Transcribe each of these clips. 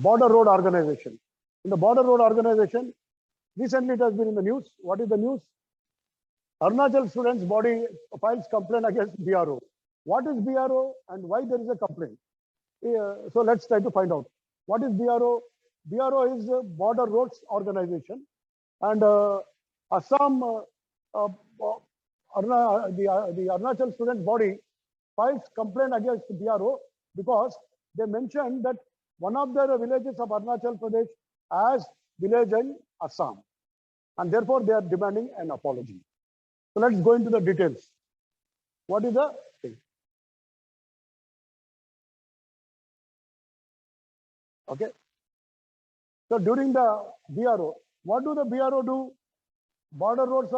Border Road Organization. In the Border Road Organization, recently it has been in the news. What is the news? Arunachal students body files complaint against BRO. What is BRO and why there is a complaint? So let's try to find out. What is BRO? BRO is the Border Roads Organization, and Assam, the Arunachal student body files complaint against BRO because they mentioned that one of the villages of Arunachal Pradesh as village in Assam, and therefore they are demanding an apology. So let's go into the details. What is the thing? Okay. So during the BRO, what do the BRO do? Border Roads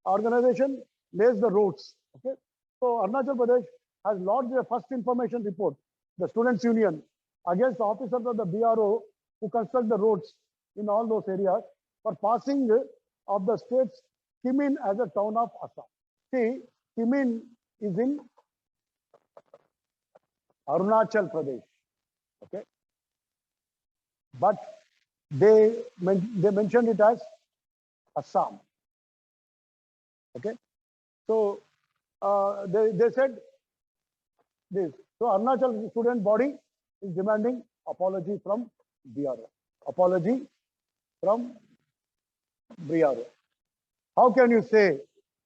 Organization lays the roads. Okay. So Arunachal Pradesh has lodged a first information report, the Students' Union, against the officers of the BRO who construct the roads in all those areas for passing of the state's Kimin as a town of Assam. See, Kimin is in Arunachal Pradesh. Okay. But they mentioned it as Assam. Okay. So they said this. So Arunachal student body is demanding apology from BRO. Apology from BRO. How can you say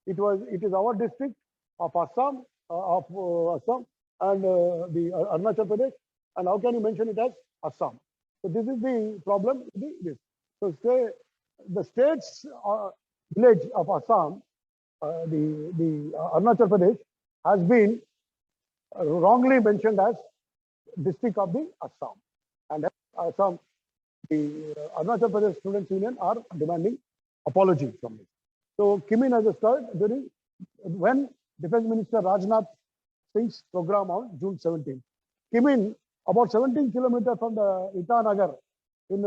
it is our district of Assam, Assam and the Arunachal Pradesh, and how can you mention it as Assam? So this is the problem with this. So say the state's village of Assam, the Arunachal Pradesh, has been wrongly mentioned as district of the Assam, and Assam, the Arunachal Pradesh Students' Union are demanding apology from it. So Kimin has started during when Defense Minister Rajnath Singh's program on June 17. Kimin, about 17 kilometers from the Itanagar in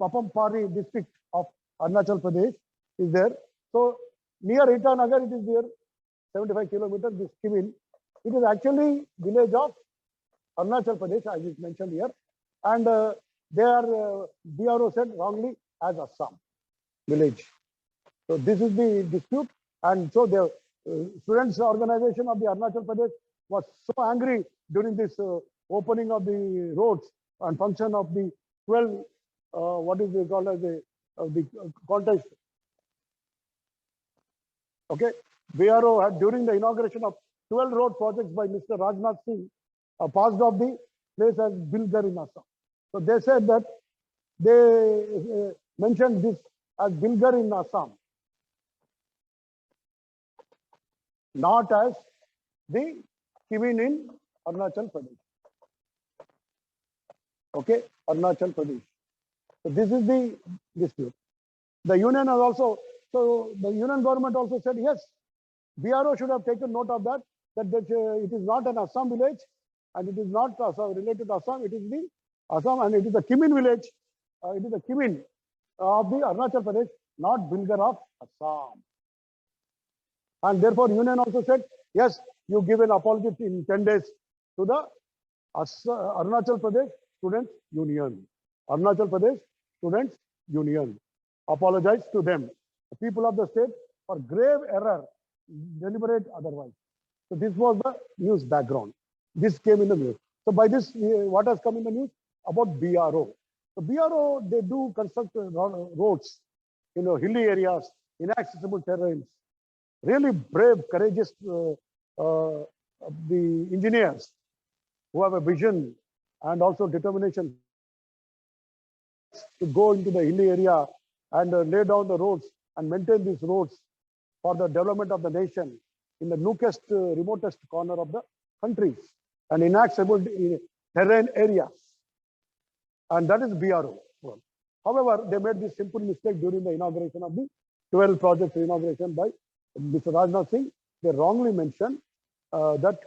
Papampari district of Arunachal Pradesh is there. So near Itanagar it is there, 75 kilometers, this Kimin. It is actually village of Arunachal Pradesh, as is mentioned here. And they are, BRO said wrongly as Assam village. So this is the dispute. And so the students' organization of the Arunachal Pradesh was so angry during this opening of the roads and function of the 12, what is it called as the contest. Okay, BRO had during the inauguration of 12 road projects by Mr. Rajnath Singh, passed off the place as Bilgar in Assam. So they said that they mentioned this as Bilgar in Assam, not as the Kimin in Arunachal Pradesh. Okay, Arunachal Pradesh. So this is the dispute. The union has also, so the union government also said, yes, BRO should have taken note of that it is not an Assam village and it is not related to Assam, it is the Assam and it is the Kimin village, it is the Kimin of the Arunachal Pradesh, not Bilgar of Assam. And therefore union also said, yes, you give an apology in 10 days to the Arunachal Pradesh Students' Union. Arunachal Pradesh Students' Union. Apologize to them, the people of the state, for grave error, deliberate otherwise. So this was the news background. This came in the news. So by this, what has come in the news? About BRO. So BRO, they do construct roads, hilly areas, inaccessible terrains. Really brave, courageous, the engineers who have a vision and also determination to go into the hilly area and lay down the roads and maintain these roads for the development of the nation in the remotest corner of the countries and inaccessible terrain areas. And that is BRO. However, they made this simple mistake during the inauguration of the 12 projects inauguration by Mr. Rajnath Singh. They wrongly mentioned that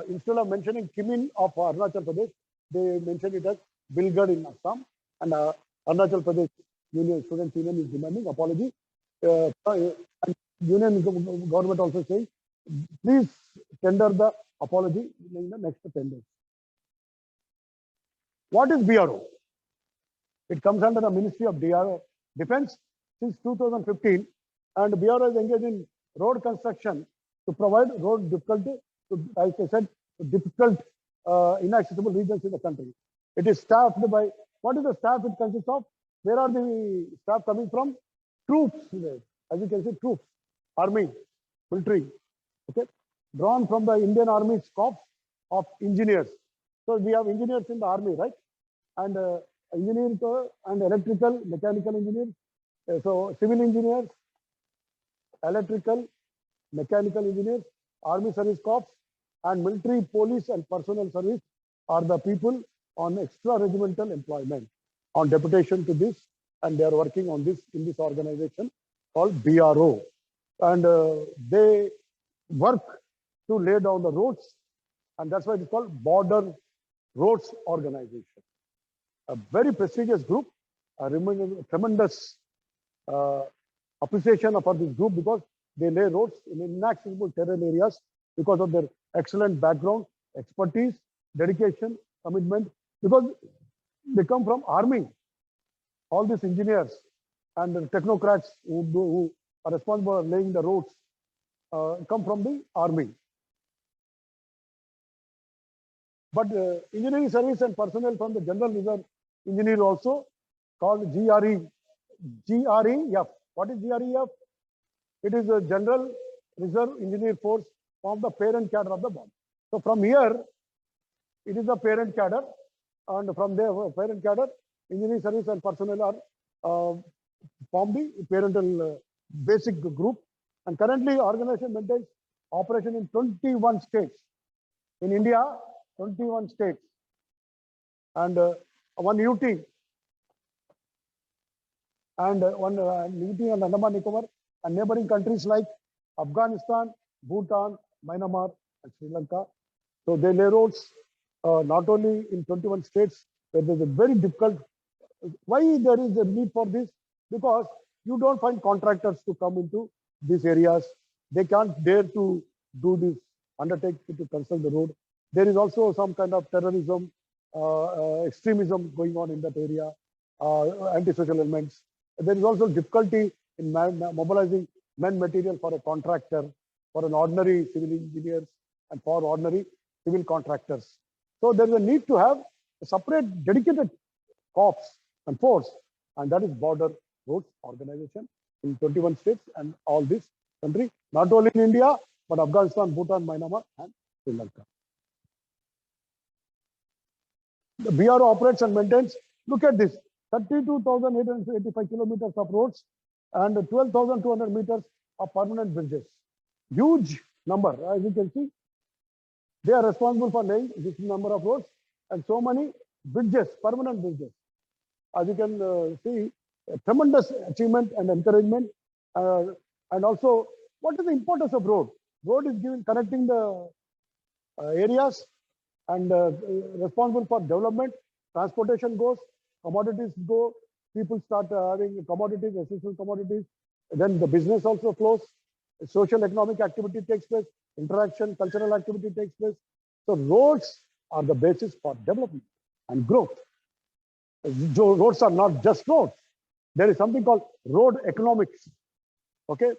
instead of mentioning Kimin of Arunachal Pradesh, they mentioned it as Bilgar in Assam. And Arunachal Pradesh Students' Union is demanding apology. And Union government also saying, please tender the apology in the next 10 days. What is BRO? It comes under the Ministry of Defense since 2015, and BRO is engaged in road construction to provide road difficulty to, like I said, difficult, inaccessible regions in the country. It is staffed by, what is the staff it consists of? Where are the staff coming from? Troops, as you can see, troops, army, military, okay, drawn from the Indian Army's corps of engineers. So we have engineers in the army, right? And engineers and electrical, mechanical engineers. So civil engineers, electrical, mechanical engineers, army service corps, and military, police, and personnel service are the people on extra regimental employment on deputation to this, and they are working on this in this organization called BRO, and they work to lay down the roads, and that's why it is called Border Roads Organization. A very prestigious group, a tremendous appreciation for this group because they lay roads in inaccessible terrain areas because of their excellent background, expertise, dedication, commitment, because they come from army. All these engineers and the technocrats who are responsible for laying the roads come from the army. But engineering service and personnel from the General Reserve Engineer also called GREF. What is GREF? It is the General Reserve Engineer Force from the parent cadre of the bomb. So from here, it is the parent cadre, and from their parent cadre, engineering service and personnel are from the parental basic group. And currently, organization maintains operation in 21 states. In India, 21 states. And one UT. And one UT and Andaman Nicobar and neighboring countries like Afghanistan, Bhutan, Myanmar, and Sri Lanka. So they lay roads not only in 21 states, where there's a very difficult. Why there is a need for this? Because you don't find contractors to come into these areas. They can't dare to do this, undertake to construct the road. There is also some kind of terrorism, extremism going on in that area, antisocial elements. There is also difficulty in mobilizing man material for a contractor, for an ordinary civil engineers, and for ordinary civil contractors. So there is a need to have a separate dedicated corps and force, and that is Border Roads Organization in 21 states and all this country, not only in India, but Afghanistan, Bhutan, Myanmar, and Sri Lanka. The BRO operates and maintains, look at this, 32,885 kilometers of roads and 12,200 meters of permanent bridges. Huge number, as you can see. They are responsible for laying this number of roads and so many bridges, permanent bridges. As you can see, a tremendous achievement and encouragement. And also, what is the importance of road? Road is connecting the areas and responsible for development. Transportation goes, commodities go, people start having commodities, essential commodities. Then the business also flows. Social economic activity takes place. Interaction, cultural activity takes place. So roads are the basis for development and growth. Roads are not just roads. There is something called road economics. Okay,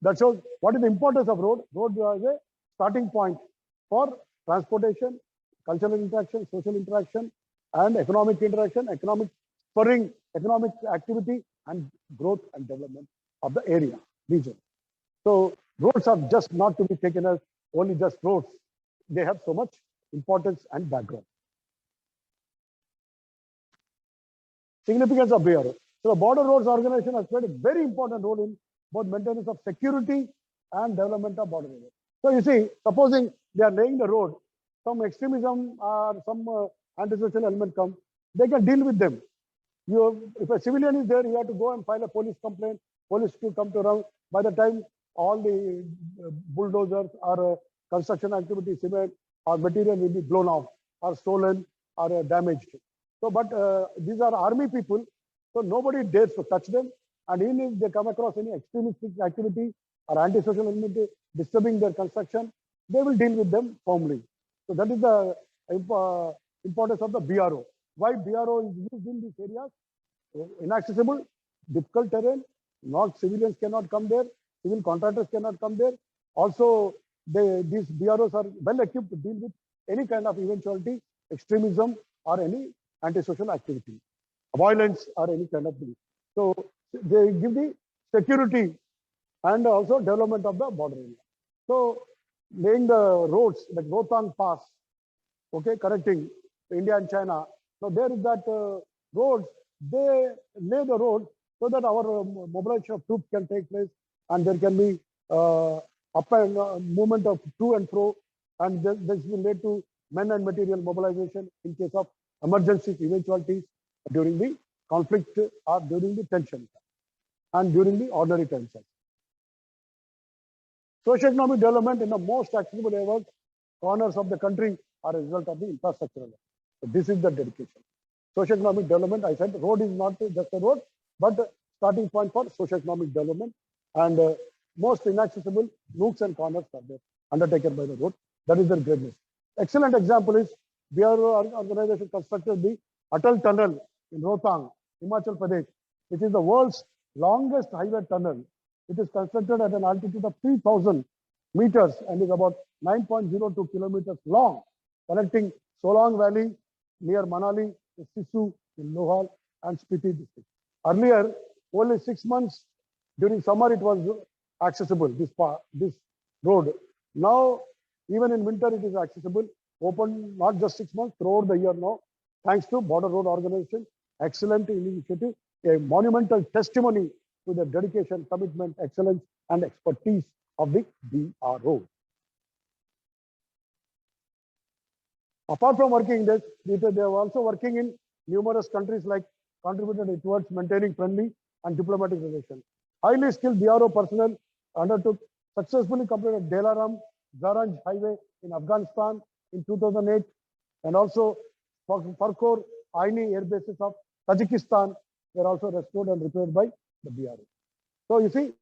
that shows what is the importance of road. Road is a starting point for transportation, cultural interaction, social interaction, and economic interaction, economic spurring, economic activity, and growth and development of the area, region. So roads are just not to be taken as only just roads. They have so much importance and background. Significance of BRO. So the Border Roads Organization has played a very important role in both maintenance of security and development of border areas. So you see, supposing they are laying the road, some extremism or some antisocial element come, they can deal with them. If a civilian is there, you have to go and file a police complaint. Police will come to around. By the time all the bulldozers or construction activity, cement or material will be blown off or stolen or damaged. So, but these are army people, so nobody dares to touch them. And even if they come across any extremistic activity or antisocial element disturbing their construction, they will deal with them firmly. So that is the importance of the BRO. why BRO is used in these areas? Inaccessible, difficult terrain, not civilians cannot come there, civil contractors cannot come there. Also, these BROs are well equipped to deal with any kind of eventuality, extremism, or any antisocial activity, violence, or any kind of thing. So they give the security and also development of the border area. So laying the roads like Rohtang Pass, okay, connecting India and China. So there is that roads, they lay the road so that our mobilization of troops can take place and there can be up and movement of to and fro, and this will lead to men and material mobilization in case of emergencies, eventualities during the conflict or during the tension and during the ordinary tension. Socio-economic development in the most accessible areas, corners of the country are a result of the infrastructure. So this is the dedication. Socio-economic development, I said, road is not just a road, but starting point for socio-economic development, and most inaccessible nooks and corners are there undertaken by the road. That is their greatness. Excellent example is BRO organization constructed the Atal Tunnel in Rohtang, Himachal Pradesh, which is the world's longest highway tunnel. It is constructed at an altitude of 3,000 meters and is about 9.02 kilometers long, connecting Solang Valley near Manali, Sisu in Lohal and Spiti district. Earlier, only 6 months during summer it was accessible, this road. Now, even in winter it is accessible, open not just 6 months, throughout the year now, thanks to Border Road Organization. Excellent initiative, a monumental testimony to the dedication, commitment, excellence, and expertise of the BRO. Apart from working in this, they are also working in numerous countries like contributed towards maintaining friendly and diplomatic relations. Highly skilled BRO personnel undertook successfully completed Delaram Zaranj Highway in Afghanistan in 2008, and also Farkhor Aini air bases of Tajikistan were also restored and repaired by the BRO. So you see,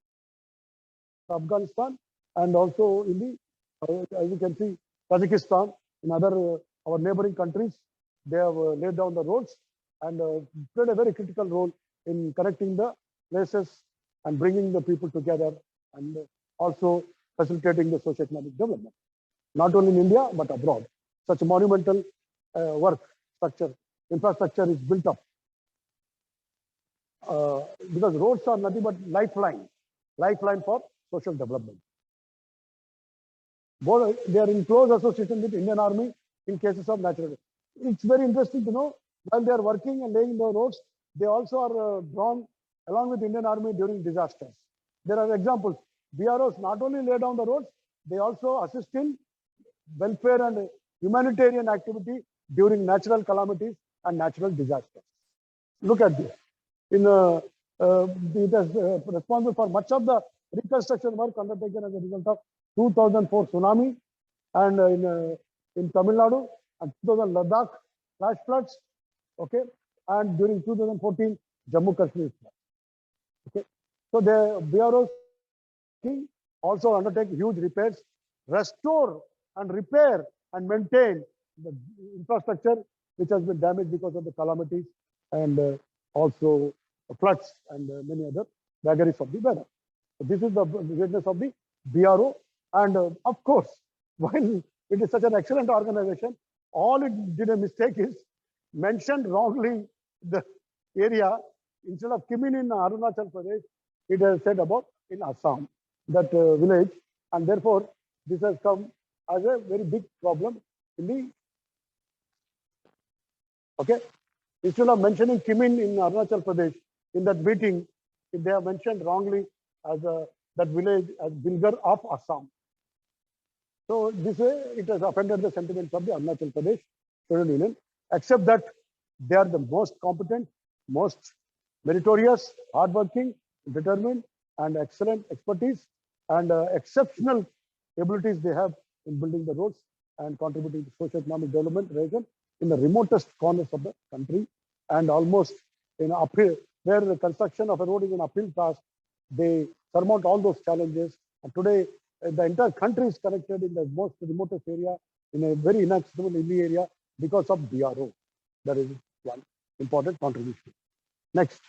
Afghanistan and also in the, as you can see, Tajikistan, in other our neighboring countries, they have laid down the roads and played a very critical role in connecting the places and bringing the people together and also facilitating the socio-economic development, not only in India, but abroad. Such monumental work structure, infrastructure is built up. Because roads are nothing but lifeline for social development. Both they are in close association with Indian Army in cases of natural. It's very interesting to know while they are working and laying the roads, they also are drawn along with Indian Army during disasters. There are examples. BROs not only lay down the roads, they also assist in welfare and humanitarian activity during natural calamities and natural disasters. Look at this. It is responsible for much of the reconstruction work undertaken as a result of 2004 tsunami, and in Tamil Nadu and 2000 Ladakh flash floods, okay, and during 2014 Jammu Kashmir floods. Okay, so the BROs also undertake huge repairs, restore and repair and maintain the infrastructure which has been damaged because of the calamities and also floods and many other vagaries of the weather. So this is the greatness of the BRO, and of course, while it is such an excellent organization, all it did a mistake is mentioned wrongly the area. Instead of Kimin in Arunachal Pradesh, it has said about in Assam, that village, and therefore this has come as a very big problem in the, okay. Instead of mentioning Kimin in Arunachal Pradesh, in that meeting, they have mentioned wrongly as that village as Bilgar of Assam. So this way, it has offended the sentiments of the Arunachal Pradesh Student Union, except that they are the most competent, most meritorious, hardworking, determined, and excellent expertise and exceptional abilities they have in building the roads and contributing to socio-economic development region in the remotest corners of the country, and almost in uphill, where the construction of a road is an uphill task, they surmount all those challenges. And today, the entire country is connected in the most remotest area, in a very inaccessible hilly area, because of BRO. That is one important contribution. Next.